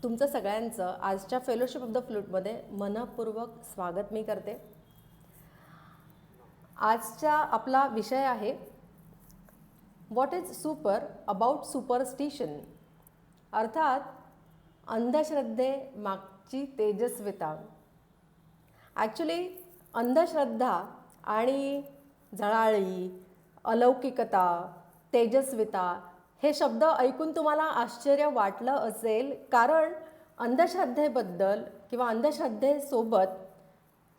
तुमचं सगळ्यांचं आजच्या फेलोशिप ऑफ द फ्लूटमध्ये मनपूर्वक स्वागत मी करते. आजचा आपला विषय आहे what is super about superstition, अर्थात अंधश्रद्धे मागची तेजस्विता. ॲक्च्युली अंधश्रद्धा आणि झळाळी, अलौकिकता, तेजस्विता हे शब्द ऐकून तुम्हाला आश्चर्य वाटलं असेल, कारण अंधश्रद्धेबद्दल किंवा अंधश्रद्धेसोबत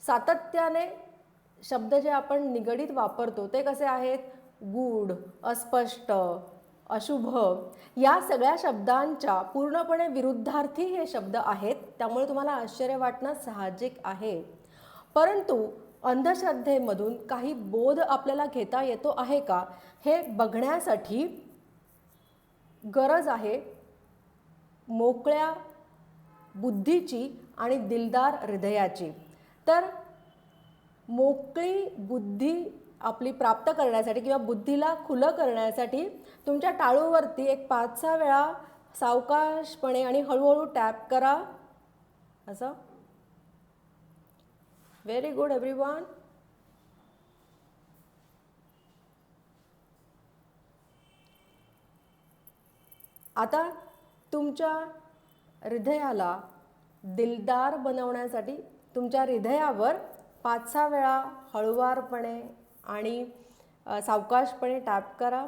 सातत्याने शब्द जे आपण निगडीत वापरतो ते कसे आहेत? गूढ, अस्पष्ट, अशुभ या सगळ्या शब्दांच्या पूर्णपणे विरुद्धार्थी हे शब्द आहेत. त्यामुळे तुम्हाला आश्चर्य वाटणं साहजिक आहे. परंतु अंधश्रद्धेमधून काही बोध आपल्याला घेता येतो आहे का हे बघण्यासाठी गरज आहे मोकळ्या बुद्धीची आणि दिलदार हृदयाची. तर मोकळी बुद्धी आपली प्राप्त करण्यासाठी किंवा बुद्धीला खुलं करण्यासाठी तुमच्या टाळूवरती एक 5-6 वेळा सावकाशपणे आणि हळूहळू टॅप करा. असं. Very good everyone. आता तुमच्या हृदयाला दिलदार बनवण्यासाठी तुमच्या हृदयावर 5-6 वेळा हळुवारपणे आणि सावकाशपणे टॅप करा.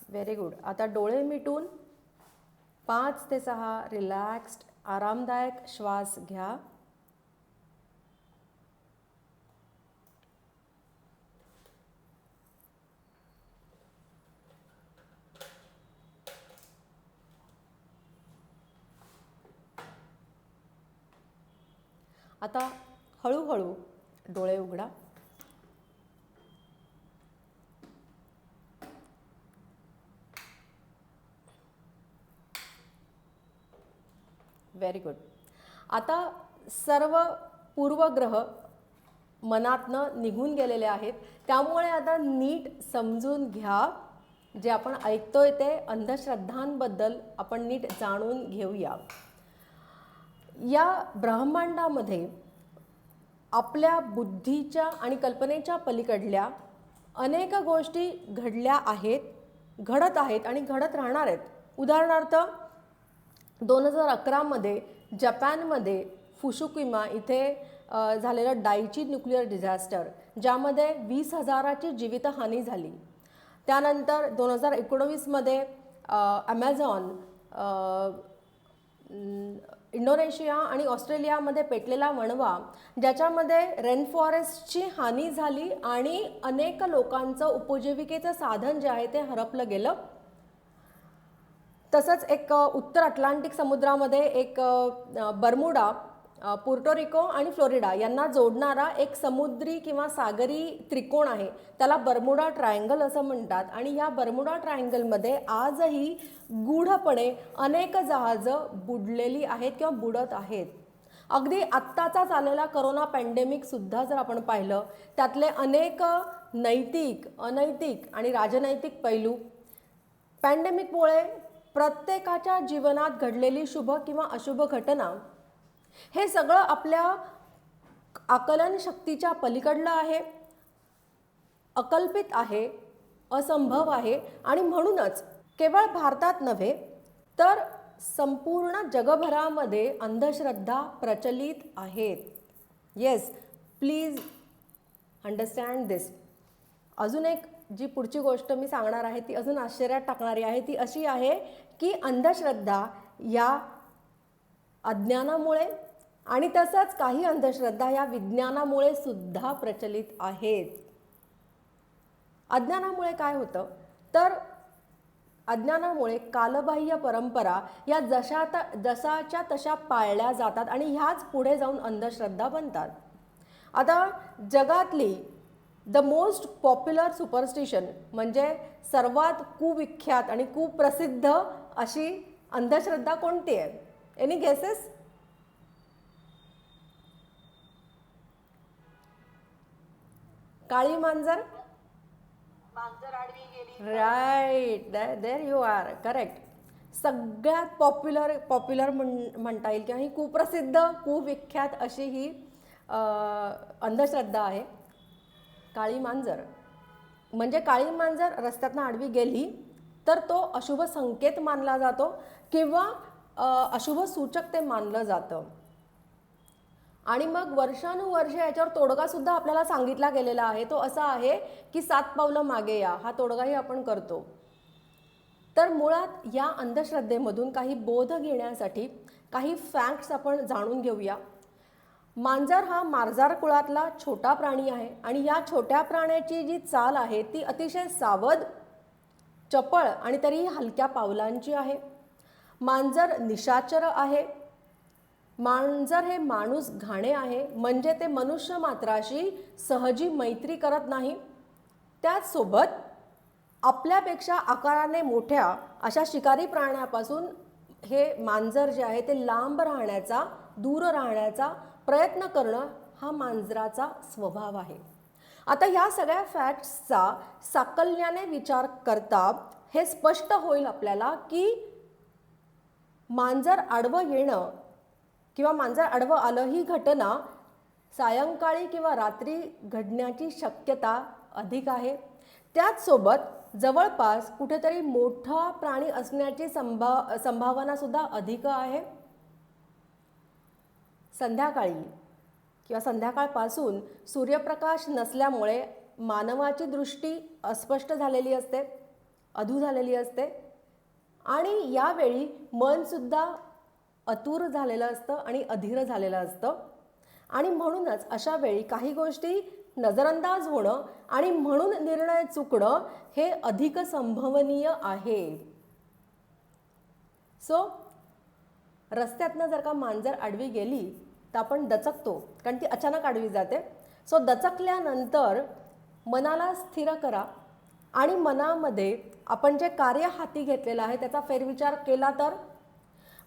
Very good. आता डोळे मिटून 5 ते 6 रिलॅक्स्ड आरामदायक श्वास घ्या. आता हळूहळू डोळे उघडा. Very good. आता सर्व पूर्वग्रह मनातनं निघून गेलेले आहेत. त्यामुळे आता नीट समजून घ्या. जे आपण ऐकतोय ते अंधश्रद्धांबद्दल आपण नीट जाणून घेऊया. या ब्रह्मांडामध्ये आपल्या बुद्धीच्या आणि कल्पनेच्या पलीकडल्या अनेक गोष्टी घडल्या आहेत, घडत आहेत आणि घडत राहणार आहेत. उदाहरणार्थ 2011 मध्ये जपानमध्ये फुकुशिमा इथे झालेलं डायची न्यूक्लिअर डिझास्टर, ज्यामध्ये 20,000ची जीवितहानी झाली. त्यानंतर 2019 मध्ये ॲमेझॉन, इंडोनेशिया आणि ऑस्ट्रेलियामध्ये पेटलेला वणवा, ज्याच्यामध्ये रेन फॉरेस्टची हानी झाली आणि अनेक लोकांचं उपजीविकेचं साधन जे आहे ते हरपलं गेलं. तसंच एक उत्तर अटलांटिक समुद्रामध्ये एक बर्मुडा, पोर्टोरिको आणि फ्लोरिडा यांना जोडणारा एक समुद्री किंवा सागरी त्रिकोण आहे. त्याला बर्मुडा ट्रायंगल असं म्हणतात. आणि या बर्मुडा ट्रायंगलमध्ये आजही गूढपणे अनेक जहाजं बुडलेली आहेत किंवा बुडत आहेत. अगदी आत्ताचा चाललेला करोना पॅन्डेमिकसुद्धा जर आपण पाहिलं, त्यातले अनेक नैतिक, अनैतिक आणि राजनैतिक पैलू, पॅन्डेमिकमुळे प्रत्येकाच्या जीवनात घडलेली शुभ किंवा अशुभ घटना, हे सगळं आपल्या आकलन शक्तीच्या पलीकडलं आहे, अकल्पित आहे, असंभव आहे. आणि म्हणूनच केवळ भारतात नव्हे तर संपूर्ण जगभरामध्ये अंधश्रद्धा प्रचलित आहेत. येस, प्लीज अंडरस्टँड दिस. अजून एक जी पुढची गोष्ट मी सांगणार आहे ती अजून आश्चर्यात टाकणारी आहे. ती अशी आहे की अंधश्रद्धा या अज्ञानामुळे आणि तसंच काही अंधश्रद्धा या विज्ञानामुळे सुद्धा प्रचलित आहेत. अज्ञानामुळे काय होतं तर अज्ञानामुळे कालबाह्य परंपरा या जशाच्या तशा पाळल्या जातात आणि ह्याच पुढे जाऊन अंधश्रद्धा बनतात. आता जगातली द मोस्ट पॉप्युलर सुपरस्टिशन म्हणजे सर्वात कुविख्यात आणि कुप्रसिद्ध अशी अंधश्रद्धा कोणती आहे? Any guesses? काळी मांजर. मांजर आडवी गेली. Right, there you are correct. सगळ्यात पॉप्युलर म्हणता येईल किंवा ही कुप्रसिद्ध कुविख्यात अशी ही अंधश्रद्धा आहे काळी मांजर. म्हणजे काळी मांजर रस्त्यातनं आडवी गेली तर तो अशुभ संकेत मानला जातो किंवा अशुभ सूचक ते मानलं जातं. आणि मग वर्षानुवर्षे याच्यावर तोडगासुद्धा आपल्याला सांगितला गेलेला आहे. तो असा आहे की 7 पावलं मागे या, हा तोडगाही आपण करतो. तर मुळात या अंधश्रद्धेमधून काही बोध घेण्यासाठी काही फॅक्ट्स आपण जाणून घेऊया. मांजर हा मार्जार कुळातला छोटा प्राणी आहे आणि या छोट्या प्राण्याची जी चाल आहे ती अतिशय सावध, चपळ आणि तरीही हलक्या पावलांची आहे. मांजर निशाचर आहे. मांजर हे माणूस घाणे आहे, म्हणजे ते मनुष्य मात्राशी सहजी मैत्री करत नाही. त्याचसोबत आपल्यापेक्षा आकाराने मोठ्या अशा शिकारी प्राण्यापासून हे मांजर जे आहे ते लांब राहण्याचा, दूर राहण्याचा प्रयत्न करणं हा मांजराचा स्वभाव आहे. आता ह्या सगळ्या फॅक्ट्सचा साकल्याने विचार करता हे स्पष्ट होईल आपल्याला की मांजर आडवं येणं किंवा मांजर आडवं आलं ही घटना सायंकाळी किंवा रात्री घडण्याची शक्यता अधिक आहे. त्याचसोबत जवळपास कुठेतरी मोठा प्राणी असण्याची संभावना सुद्धा अधिक आहे. संध्याकाळी किंवा संध्याकाळपासून सूर्यप्रकाश नसल्यामुळे मानवाची दृष्टी अस्पष्ट झालेली असते, अधू झालेली असते आणि यावेळी मनसुद्धा अतुर झालेलं असतं आणि अधीर झालेलं असतं. आणि म्हणूनच अशा वेळी काही गोष्टी नजरअंदाज होणं आणि म्हणून निर्णय चुकणं हे अधिक संभवनीय आहे. सो रस्त्यातनं जर का मांजर आडवी गेली तर आपण दचकतो, कारण ती अचानक आडवी जाते. सो दचकल्यानंतर मनाला स्थिर करा आणि मनामध्ये आपण जे कार्य हाती घेतलेलं आहे त्याचा फेरविचार केला तर,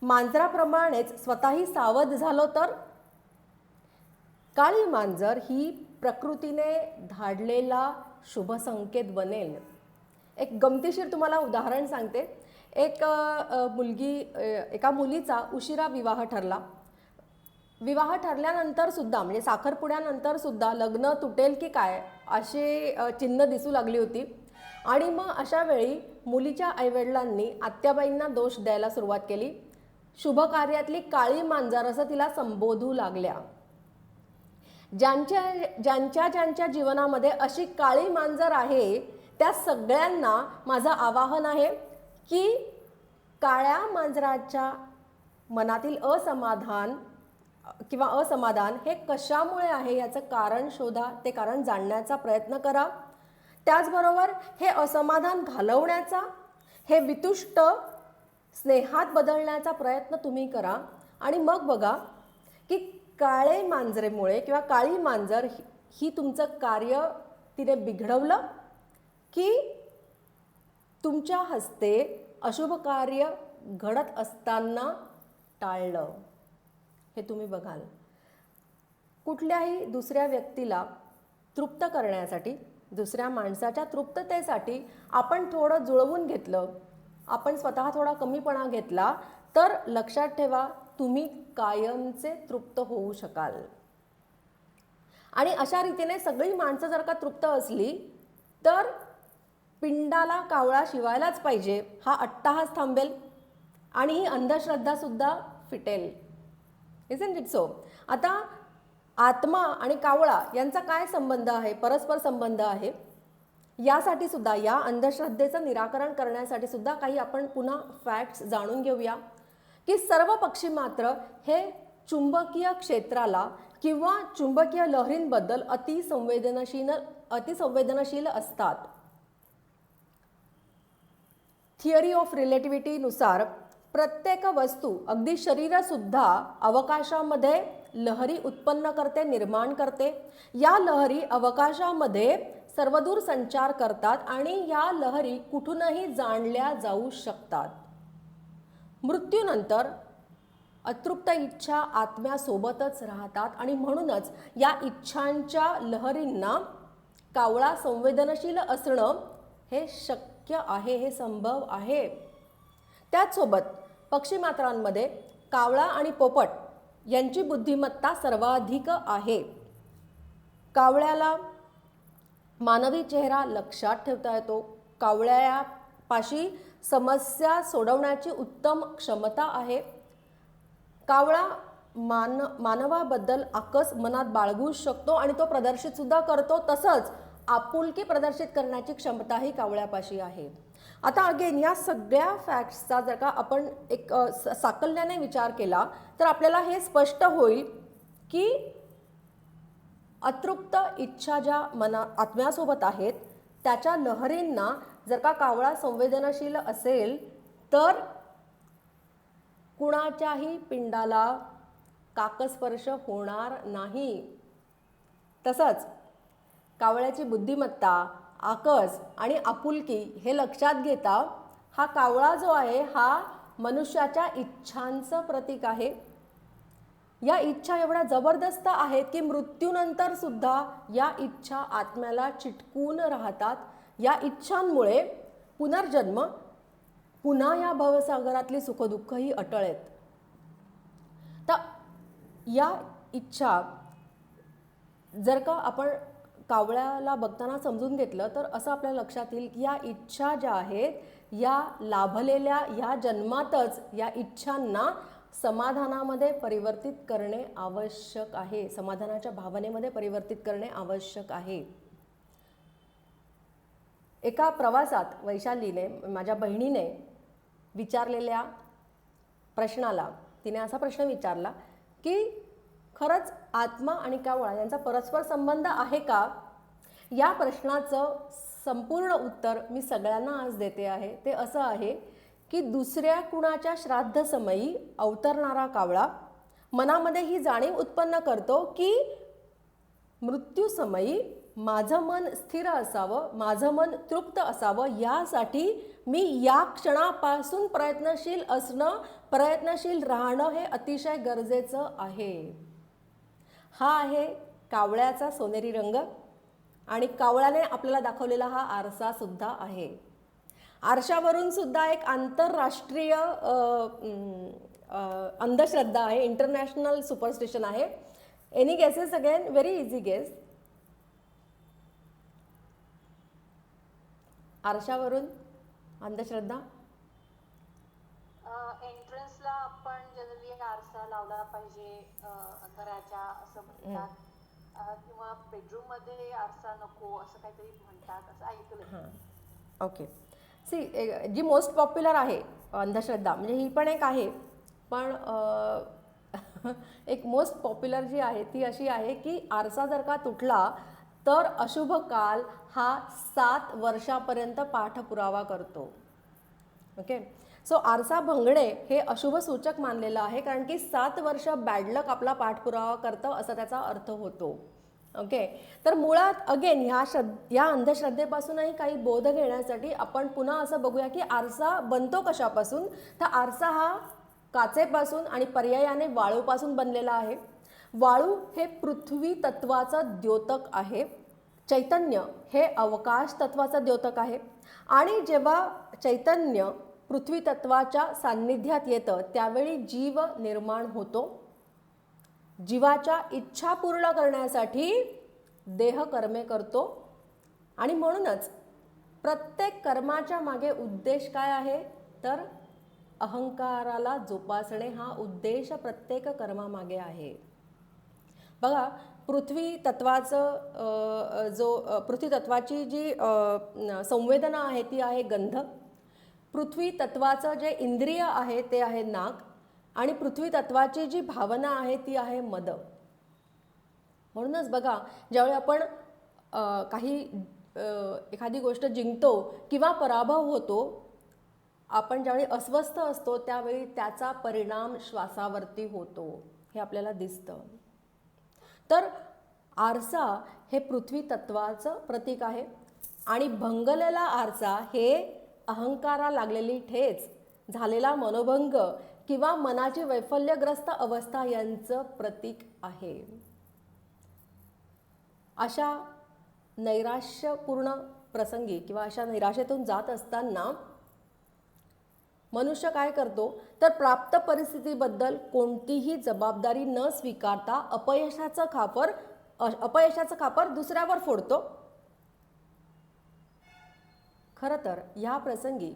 मांजराप्रमाणेच स्वतःही सावध झालो तर, काळी मांजर ही प्रकृतीने धाडलेला शुभ संकेत बनेल. एक गमतीशीर तुम्हाला उदाहरण सांगते. एका मुलीचा उशिरा विवाह ठरला. विवाह ठरल्यानंतर सुद्धा म्हणजे साखरपुड्यानंतर सुद्धा लग्न तुटेल की काय अशी चिन्ह दिसू लागली होती. आणि मग अशा वेळी मुलीच्या आईवडिलांनी आत्याबाईंना दोष द्यायला सुरुवात केली. शुभ कार्यातली काळी मांजर असं तिला संबोधू लागल्या. ज्यांच्या जीवनामध्ये अशी काळी मांजर आहे त्या सगळ्यांना माझं आवाहन आहे की काळ्या मांजराच्या मनातील असमाधान हे कशामुळे आहे याचं कारण शोधा, ते कारण जाणण्याचा प्रयत्न करा. त्याचबरोबर हे असमाधान घालवण्याचा, हे वितुष्ट स्नेहात बदलण्याचा प्रयत्न तुम्ही करा. आणि मग बघा की काळे मांजरेमुळे किंवा काळी मांजर ही तुमचं कार्य तिने बिघडवलं की तुमच्या हस्ते अशुभ कार्य घडत असताना टाळलं, हे तुम्ही बघाल. कुठल्याही दुसऱ्या व्यक्तीला तृप्त करण्यासाठी, दुसऱ्या माणसाच्या तृप्ततेसाठी आपण थोडं जुळवून घेतलं, आपण स्वतः थोडा कमीपणा घेतला तर लक्षात ठेवा तुम्ही कायमचे तृप्त होऊ शकाल. आणि अशा रीतीने सगळी माणसं जर का तृप्त असली तर पिंडाला कावळा शिवायलाच पाहिजे हा अट्टाहास थांबेल आणि ही अंधश्रद्धा सुद्धा फिटेल. Isn't it so? आता आत्मा आणि कावळा यांचा काय संबंध आहे, परस्पर संबंध आहे. यासाठी सुद्धा, या अंधश्रद्धेचं निराकरण करण्यासाठी सुद्धा काही आपण पुन्हा फॅक्ट्स जाणून घेऊया की सर्व पक्षी मात्र हे चुंबकीय क्षेत्राला किंवा चुंबकीय लहरींबद्दल अतिसंवेदनशील असतात. थिअरी ऑफ रिलेटिव्हिटीनुसार प्रत्येक वस्तू, अगदी शरीरसुद्धा अवकाशामध्ये लहरी उत्पन्न करते, निर्माण करते. या लहरी अवकाशामध्ये सर्वदूर संचार करतात आणि या लहरी कुठूनही जाणल्या जाऊ शकतात. मृत्यूनंतर अतृप्त इच्छा आत्म्यासोबतच राहतात आणि म्हणूनच या इच्छांच्या लहरींना कावळा संवेदनशील असणं हे शक्य आहे, हे संभव आहे. त्याचसोबत पक्षीमात्रांमध्ये कावळा आणि पोपट यांची बुद्धिमत्ता सर्वाधिक आहे. कावळ्याला मानवी चेहरा लक्षात ठेवता येतो. कावळ्यापाशी समस्या सोडवण्याची उत्तम क्षमता आहे. कावळा मानवाबद्दल आकस मनात बाळगू शकतो आणि तो प्रदर्शित सुद्धा करतो. तसंच आपुलकी प्रदर्शित करण्याची क्षमताही कावळ्यापाशी आहे. आता अगेन या सगळ्या फॅक्ट्सचा जर का आपण एक साकल्याने विचार केला तर आपल्याला हे स्पष्ट होईल की अतृप्त इच्छा ज्या आत्म्यासोबत आहेत त्याच्या लहरींना जर का कावळा संवेदनशील असेल तर कुणाच्याही पिंडाला काकस्पर्श होणार नाही. तसंच कावळ्याची बुद्धिमत्ता, आकस आणि आपुलकी हे लक्षात घेता हा कावळा जो आहे हा मनुष्याच्या इच्छांचं प्रतीक आहे. या इच्छा एवढ्या जबरदस्त आहेत की मृत्यूनंतर सुद्धा या इच्छा आत्म्याला चिटकून राहतात. या इच्छांमुळे पुनर्जन्म, पुन्हा या भवसागरातली सुखदुःखही अटळ आहेत. तर या इच्छा जर का आपण कावळ्याला बघताना समजून घेतलं तर असं आपल्या लक्षात येईल की या इच्छा ज्या आहेत या लाभलेल्या ह्या जन्मातच या इच्छांना समाधानामध्ये परिवर्तित करणे आवश्यक आहे. समाधानाच्या भावनेमध्ये परिवर्तित करणे आवश्यक आहे. एका प्रवासात वैशालीने, माझ्या बहिणीने विचारलेल्या प्रश्नाला तिने असा प्रश्न विचारला की खरंच आत्मा आणि कावळा यांचा परस्पर संबंध आहे का? या प्रश्नाचं संपूर्ण उत्तर मी सगळ्यांना आज देते आहे. ते असं आहे की दुसऱ्या कुणाच्या श्राद्धसमयी अवतरणारा कावळा मनामध्ये ही जाणीव उत्पन्न करतो की मृत्यूसमयी माझं मन स्थिर असावं, माझं मन तृप्त असावं, यासाठी मी या क्षणापासून प्रयत्नशील असणं, प्रयत्नशील राहणं हे अतिशय गरजेचं आहे. हा आहे कावळ्याचा सोनेरी रंग आणि कावळ्याने आपल्याला दाखवलेला हा आरसा सुद्धा आहे. आरशावरून सुद्धा एक आंतरराष्ट्रीय अंधश्रद्धा आहे, इंटरनॅशनल सुपरस्टिशन आहे. Any guesses again? Very easy guess. आरशावरून अंधश्रद्धा. एंट्रन्सला आपण जनरली आरसा लावला पाहिजे घराच्या असं म्हणतात, किंवा बेडरूम मध्ये आरसा नको असं काहीतरी म्हणतात, असं ऐकलं. ओके. सी, जी मोस्ट पॉप्युलर आहे अंधश्रद्धा म्हणजे ही पण एक आहे, पण एक मोस्ट पॉप्युलर जी आहे ती अशी आहे की आरसा जर का तुटला तर अशुभ काल हा 7 वर्षापर्यंत पाठपुरावा करतो. ओके. सो आरसा भंगणे हे अशुभ सूचक मानलेलं आहे, कारण की 7 वर्ष बॅडलक आपला पाठपुरावा करतं असं त्याचा अर्थ होतो. ओके. तर मुळात अगेन या अंधश्रद्धेपासूनही काही बोध घेण्यासाठी आपण पुन्हा असं बघूया की आरसा बनतो कशापासून. तर आरसा हा काचेपासून आणि पर्यायाने वाळूपासून बनलेला आहे. वाळू हे पृथ्वी तत्वाचं द्योतक आहे. चैतन्य हे अवकाश तत्वाचं द्योतक आहे. आणि जेव्हा चैतन्य पृथ्वी तत्वाच्या सान्निध्यात येतं त्यावेळी जीव निर्माण होतो. जीवाच्या इच्छा पूर्ण करण्यासाठी देह कर्मे करतो आणि म्हणूनच प्रत्येक कर्माच्या मागे उद्देश काय आहे तर अहंकाराला जोपासणे हा उद्देश प्रत्येक कर्मामागे आहे. बघा, पृथ्वी तत्वाचं पृथ्वी तत्वाची जी संवेदना आहे ती आहे गंध. पृथ्वी तत्वाचं जे इंद्रिय आहे ते आहे नाक आणि पृथ्वी तत्वाची जी भावना आहे ती आहे मद. म्हणूनच बघा, ज्यावेळी आपण एखादी गोष्ट जिंकतो किंवा पराभव होतो, आपण ज्यावेळी अस्वस्थ असतो त्यावेळी त्याचा परिणाम श्वासावरती होतो, हे आपल्याला दिसतं. तर आरसा हे पृथ्वी तत्वाचं प्रतीक आहे आणि भंगलेला आरसा हे अहंकारा लागलेली ठेच, झालेला मनोभंग किंवा मनाची वैफल्यग्रस्त अवस्था यांचं प्रतीक आहे. अशा नैराश्यपूर्ण प्रसंगी किंवा अशा नैराश्यातून जात असताना मनुष्य काय करतो तर प्राप्त परिस्थितीबद्दल कोणतीही जबाबदारी न स्वीकारता अपयशाचं खापर दुसऱ्यावर फोडतो. खरं तर ह्या प्रसंगी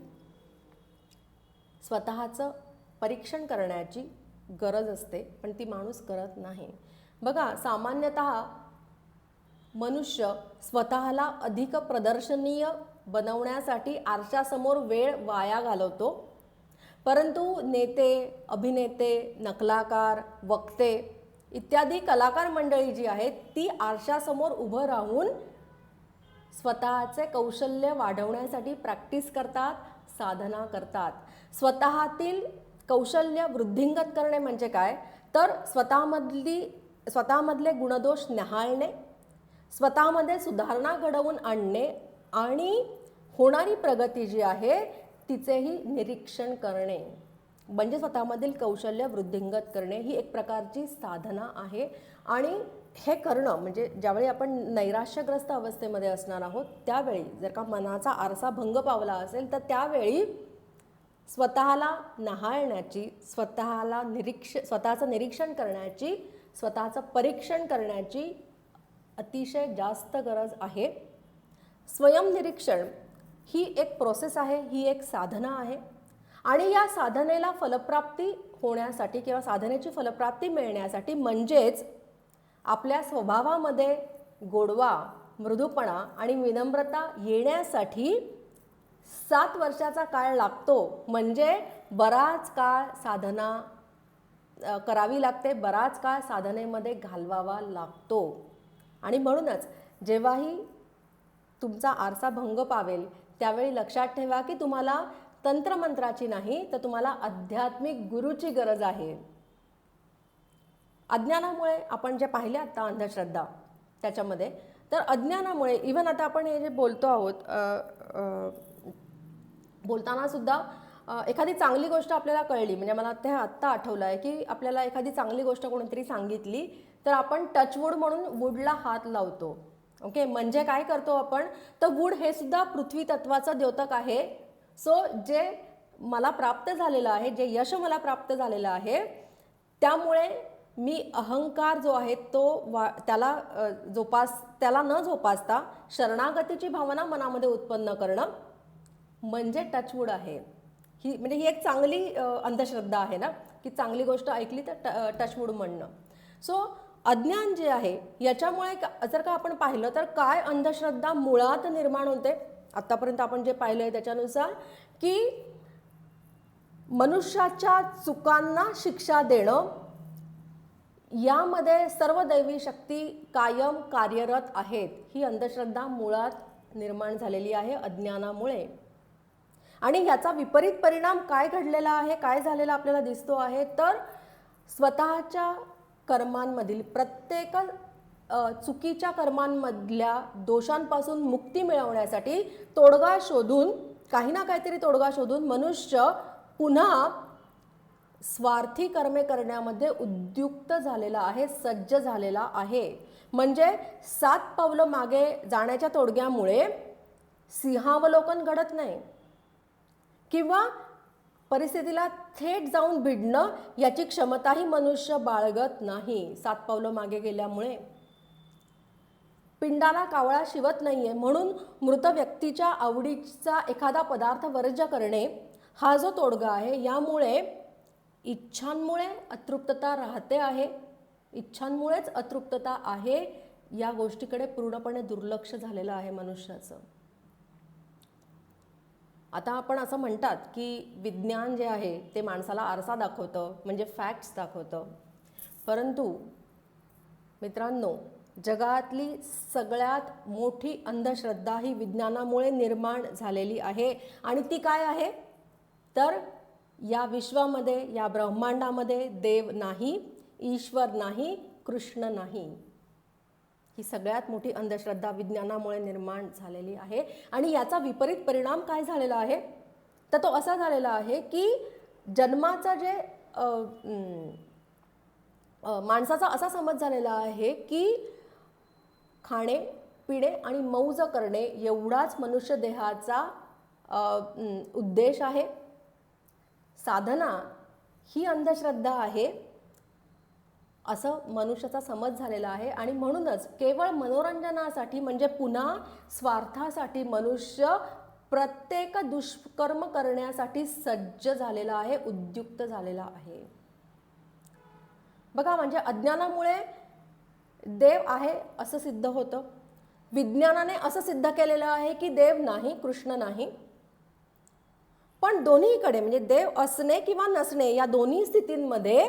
स्वतःचं परीक्षण करण्याची गरज असते, पण ती माणूस करत नाही. बघा, सामान्यतः मनुष्य स्वतःला अधिक प्रदर्शनीय बनवण्यासाठी आरशासमोर वेळ वाया घालवतो. परंतु नेते, अभिनेते, नकलाकार, वक्ते इत्यादी कलाकार मंडळी जी आहेत ती आरशासमोर उभं राहून स्वतःचे कौशल्य वाढवण्यासाठी प्रॅक्टिस करतात, साधना करतात. स्वतःतील कौशल्य वृद्धिंगत करणे म्हणजे काय तर स्वतःमधले गुणदोष न्याहाळणे, स्वतःमध्ये सुधारणा घडवून आणणे आणि होणारी प्रगती जी आहे तिचेही निरीक्षण करणे म्हणजे स्वतःमधील कौशल्य वृद्धिंगत करणे ही एक प्रकारची साधना आहे. आणि हे करणं म्हणजे ज्यावेळी आपण नैराश्यग्रस्त अवस्थेमध्ये असणार आहोत त्यावेळी जर का मनाचा आरसा भंग पावला असेल तर त्यावेळी स्वतःला न्याहाळण्याची, स्वतःचं निरीक्षण करण्याची, स्वतःचं परीक्षण करण्याची अतिशय जास्त गरज आहे. स्वयंनिरीक्षण ही एक प्रोसेस आहे, ही एक साधना आहे. आणि या साधनेला फलप्राप्ती होण्यासाठी किंवा साधनेची फलप्राप्ती मिळण्यासाठी म्हणजेच आपल्या स्वभावामध्ये गोडवा, मृदूपणा आणि विनम्रता येण्यासाठी 7 वर्षाचा काळ लागतो. म्हणजे बराच काळ साधना करावी लागते, बराच काळ साधनेमध्ये घालवावा लागतो. आणि म्हणूनच जेव्हाही तुमचा आरसा भंग पावेल त्यावेळी लक्षात ठेवा की तुम्हाला तंत्रमंत्राची नाही तर तुम्हाला आध्यात्मिक गुरुची गरज आहे. अज्ञानामुळे आपण जे पाहिले आता अंधश्रद्धा त्याच्यामध्ये, तर अज्ञानामुळे इव्हन आता आपण हे जे बोलतो आहोत बोलताना सुद्धा एखादी चांगली गोष्ट आपल्याला कळली म्हणजे मला ते आत्ता आठवलं आहे की आपल्याला एखादी चांगली गोष्ट कोणीतरी सांगितली तर आपण टचवूड म्हणून वूडला हात लावतो. ओके, म्हणजे काय करतो आपण तर वूड हे सुद्धा पृथ्वी तत्वाचं द्योतक आहे. सो जे मला प्राप्त झालेलं आहे, जे यश मला प्राप्त झालेलं आहे त्यामुळे मी अहंकार जो आहे तो त्याला न जोपासता शरणागतीची भावना मनामध्ये उत्पन्न करणं म्हणजे टचवूड आहे. ही एक चांगली अंधश्रद्धा आहे ना की चांगली गोष्ट ऐकली तर टचवूड म्हणणं. सो अज्ञान जे आहे याच्यामुळे जर का आपण पाहिलं तर काय अंधश्रद्धा मुळात निर्माण होते आतापर्यंत आपण जे पाहिलं आहे त्याच्यानुसार की मनुष्याच्या चुकांना शिक्षा देणं यामध्ये सर्व दैवी शक्ती कायम कार्यरत आहेत. ही अंधश्रद्धा मुळात निर्माण झालेली आहे अज्ञानामुळे. आणि याचा विपरीत परिणाम काय घडलेला आहे, काय झालेला आपल्याला दिसतो आहे तर स्वतःच्या कर्मांमधील प्रत्येक चुकीच्या कर्मांमधल्या दोषांपासून मुक्ती मिळवण्यासाठी काही ना काहीतरी तोडगा शोधून मनुष्य पुन्हा स्वार्थी कर्मे करण्यामध्ये उद्युक्त झालेला आहे, सज्ज झालेला आहे. म्हणजे 7 पावलं मागे जाण्याच्या तोडग्यामुळे सिंहावलोकन घडत नाही किंवा परिस्थितीला थेट जाऊन भिडणं याची क्षमताही मनुष्य बाळगत नाही 7 पावलं मागे गेल्यामुळे. पिंडाला कावळा शिवत नाहीये म्हणून मृत व्यक्तीच्या आवडीचा एखादा पदार्थ वर्ज्य करणे हा जो तोडगा आहे यामुळे इच्छांमुळे अतृप्तता राहते आहे. इच्छांमुळेच अतृप्तता आहे. या गोष्टीकडे पूर्णपणे दुर्लक्ष झालेलं आहे मनुष्याचं. आता आपण असं म्हणतात की विज्ञान जे आहे ते माणसाला आरसा दाखवतं म्हणजे फॅक्ट्स दाखवतं. परंतु मित्रांनो जगातली सगळ्यात मोठी अंधश्रद्धा ही विज्ञानामुळे निर्माण झालेली आहे. आणि ती काय आहे तर या विश्वामध्ये या ब्रह्मांडामध्ये देव नाही, ईश्वर नाही, कृष्ण नाही. ही सगळ्यात मोठी अंधश्रद्धा विज्ञानामुळे निर्माण झालेली आहे. आणि याचा विपरीत परिणाम काय झालेला आहे तर तो असा झालेला आहे की जन्माचा जे माणसाचा असा समज झालेला आहे की खाणे, पिणे आणि मौज करणे एवढाच मनुष्य देहाचा उद्देश आहे. साधना ही अंधश्रद्धा आहे असं मनुष्याचा समज झालेला आहे. आणि म्हणूनच केवळ मनोरंजनासाठी म्हणजे पुन्हा स्वार्थासाठी मनुष्य प्रत्येक दुष्कर्म करण्यासाठी सज्ज झालेला आहे, उद्युक्त झालेला आहे. बघा, म्हणजे अज्ञानामुळे देव आहे असं सिद्ध होतं, विज्ञानाने असं सिद्ध केलेलं आहे की देव नाही, कृष्ण नाही. पण दोन्हीकडे म्हणजे देव असणे किंवा नसणे या दोन्ही स्थितींमध्ये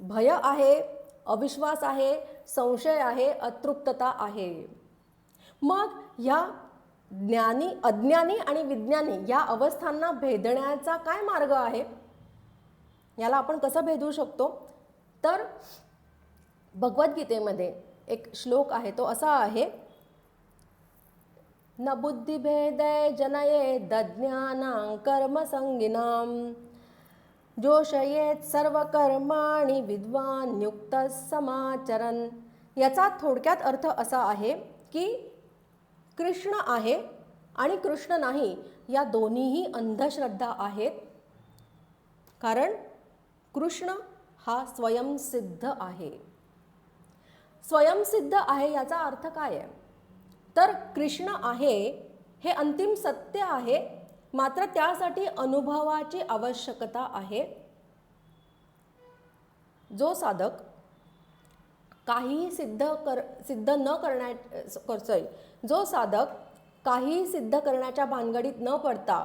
भय आहे, अविश्वास आहे, संशय आहे, अतृप्तता आहे. मग ह्या ज्ञानी, अज्ञानी आणि विज्ञानी या अवस्थांना भेदण्याचा काय मार्ग आहे? याला आपण कसं भेदू शकतो? तर भगवद्गीतेमध्ये एक श्लोक आहे, तो असा आहे, न बुद्धिभेदे जनयेद अज्ञानां कर्मसंगिनां जोषयेत सर्व कर्माणि विद्वान युक्त समाचरन्. याचा थोडक्यात अर्थ असा आहे की कृष्ण आहे आणि कृष्ण नाही या दोन्हीही अंधश्रद्धा आहेत. कारण कृष्ण हा स्वयंसिद्ध आहे. स्वयंसिद्ध आहे याचा अर्थ काय आहे? तर कृष्ण आहे हे अंतिम सत्य आहे, मात्र त्यासाठी अनुभवाची आवश्यकता आहे. जो साधक काहीही सिद्ध न करण्याचं, जो साधक काहीही सिद्ध करण्याच्या भानगडीत न पडता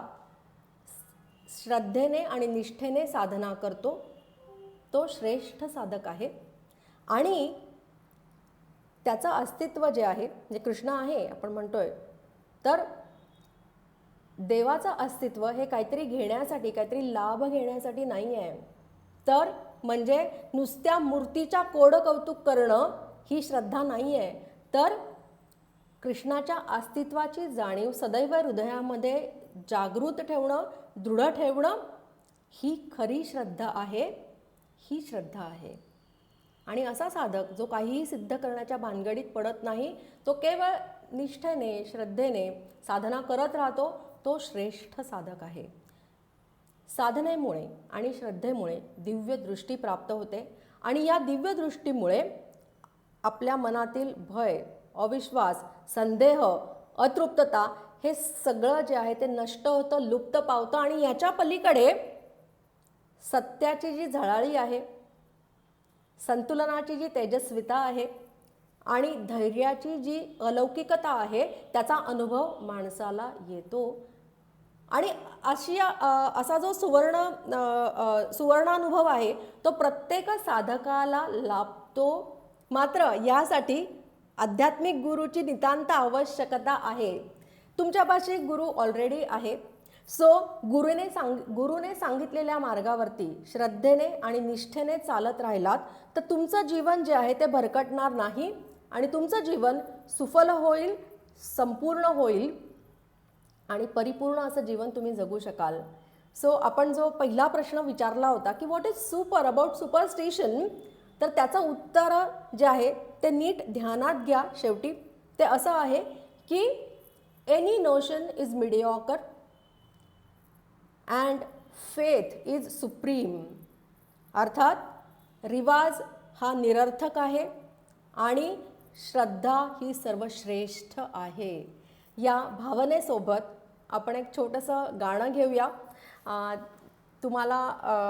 श्रद्धेने आणि निष्ठेने साधना करतो, तो श्रेष्ठ साधक आहे. आणि त्याचं अस्तित्व जे आहे, म्हणजे कृष्ण आहे आपण म्हणतोय, तर देवाचं अस्तित्व हे काहीतरी घेण्यासाठी, काहीतरी लाभ घेण्यासाठी नाही आहे. तर म्हणजे नुसत्या मूर्तीच्या कोडकौतुक करणं ही श्रद्धा नाही आहे. तर कृष्णाच्या अस्तित्वाची जाणीव सदैव हृदयामध्ये जागृत ठेवणं, दृढ ठेवणं ही खरी श्रद्धा आहे, ही श्रद्धा आहे. आणि असा साधक जो काहीही सिद्ध करण्याच्या भानगडीत पडत नाही, तो केवळ निष्ठेने, श्रद्धेने साधना करत राहतो, तो श्रेष्ठ साधक आहे. साधनेमुळे आणि श्रद्धेमुळे दिव्य दृष्टी प्राप्त होते आणि या दिव्य दृष्टीमुळे आपल्या मनातील भय, अविश्वास, संदेह, अतृप्तता हे सगळं जे आहे ते नष्ट होतं, लुप्त पावतं. आणि याच्या पलीकडे सत्याची जी झळाळी आहे, संतुलनाची जी तेजस्विता आहे आणि धैर्याची जी अलौकिकता आहे त्याचा अनुभव माणसाला येतो. आणि असा जो सुवर्णानुभव आहे तो प्रत्येक साधकाला लाभतो. मात्र यासाठी आध्यात्मिक गुरुची नितांत आवश्यकता आहे. तुमच्यापाशी गुरु ऑलरेडी आहे. सो गुरुने सांगितलेल्या मार्गावरती श्रद्धेने आणि निष्ठेने चालत राहिलात तर तुमचं जीवन जे आहे ते भरकटणार नाही आणि तुमचं जीवन सुफल होईल, संपूर्ण होईल आणि परिपूर्ण असं जीवन तुम्ही जगू शकाल. सो आपण जो पहिला प्रश्न विचारला होता की what is super about superstition, तर त्याचं उत्तर जे आहे ते नीट ध्यानात घ्या. शेवटी ते असं आहे की any notion is mediocre and faith is supreme. अर्थात रिवाज हा निरर्थक आहे आणि श्रद्धा ही सर्वश्रेष्ठ आहे. या भावनेसोबत आपण एक छोटंसं गाणं घेऊया. तुम्हाला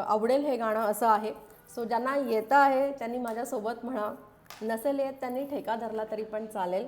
आवडेल हे गाणं असं आहे. सो ज्यांना येतं आहे त्यांनी माझ्यासोबत म्हणा, नसेल येत त्यांनी ठेका धरला तरी पण चालेल.